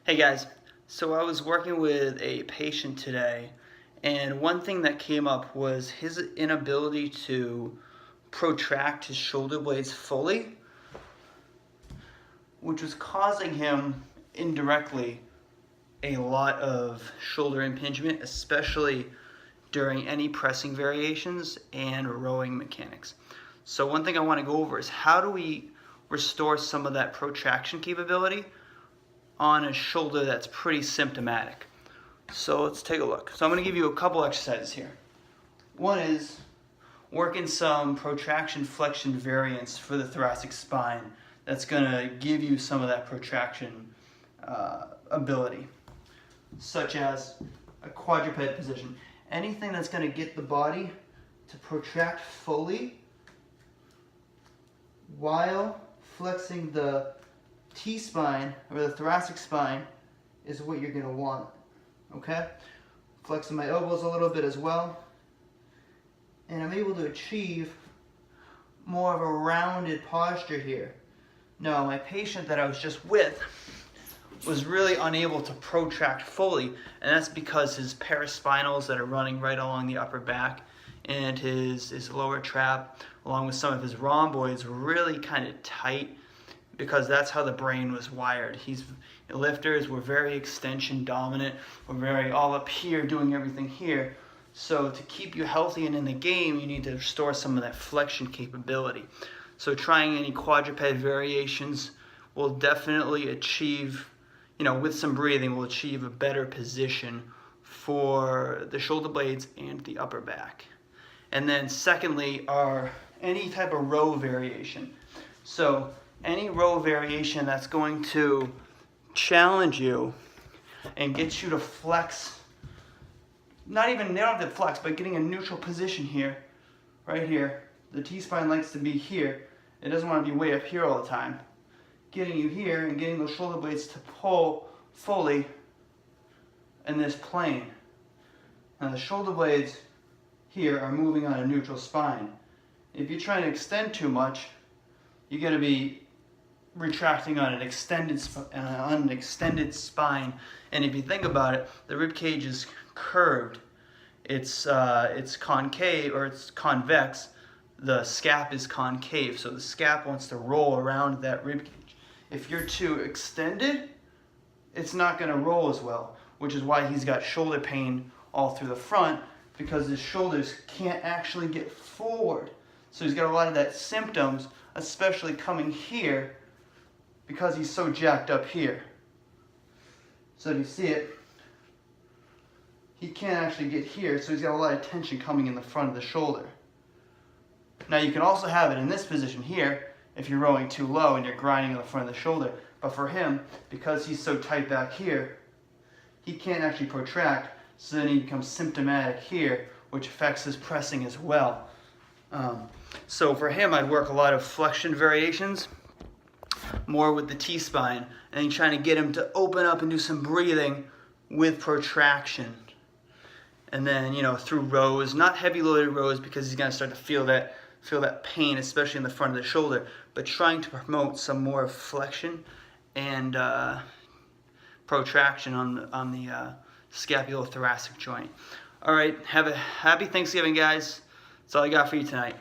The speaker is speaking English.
Hey guys, so I was working with a patient today, and one thing that came up was his inability to protract his shoulder blades fully, which was causing him indirectly a lot of shoulder impingement, especially during any pressing variations and rowing mechanics. So one thing I want to go over is how do we restore some of that protraction capability on a shoulder that's pretty symptomatic. So let's take a look. So I'm going to give you a couple exercises here. One is working some protraction flexion variance for the thoracic spine. That's going to give you some of that protraction ability, such as a quadruped position. Anything that's going to get the body to protract fully while flexing the T-spine or the thoracic spine is what you're going to want. Okay? Flexing my elbows a little bit as well. And I'm able to achieve more of a rounded posture here. Now, my patient that I was just with was really unable to protract fully, and that's because his paraspinals that are running right along the upper back and his lower trap, along with some of his rhomboids, were really kind of tight, because that's how the brain was wired. Lifters were very extension dominant, were very all up here doing everything here. So to keep you healthy and in the game, you need to restore some of that flexion capability. So trying any quadruped variations will definitely achieve, with some breathing, will achieve a better position for the shoulder blades and the upper back. And then secondly are any type of row variation. So any row variation that's going to challenge you and get you to flex, they don't have to flex, but getting a neutral position here, right here. The T-spine likes to be here. It doesn't want to be way up here all the time. Getting you here and getting those shoulder blades to pull fully in this plane. Now the shoulder blades here are moving on a neutral spine. If you're trying to extend too much, you're going to be retracting on an extended spine, and if you think about it, the rib cage is curved. It's concave, or it's convex. The scap is concave, so the scap wants to roll around that rib cage. If you're too extended, it's not going to roll as well, which is why he's got shoulder pain all through the front, because his shoulders can't actually get forward. So he's got a lot of that symptoms, especially coming here, because he's so jacked up here. So if you see it, he can't actually get here, so he's got a lot of tension coming in the front of the shoulder. Now you can also have it in this position here, if you're rowing too low and you're grinding in the front of the shoulder. But for him, because he's so tight back here, he can't actually protract, so then he becomes symptomatic here, which affects his pressing as well. So for him, I'd work a lot of flexion variations, more with the T-spine, and then trying to get him to open up and do some breathing with protraction. And then, through rows, not heavy loaded rows, because he's going to start to feel that pain, especially in the front of the shoulder, but trying to promote some more flexion and protraction on the scapulothoracic joint. All right, have a happy Thanksgiving, guys. That's all I got for you tonight.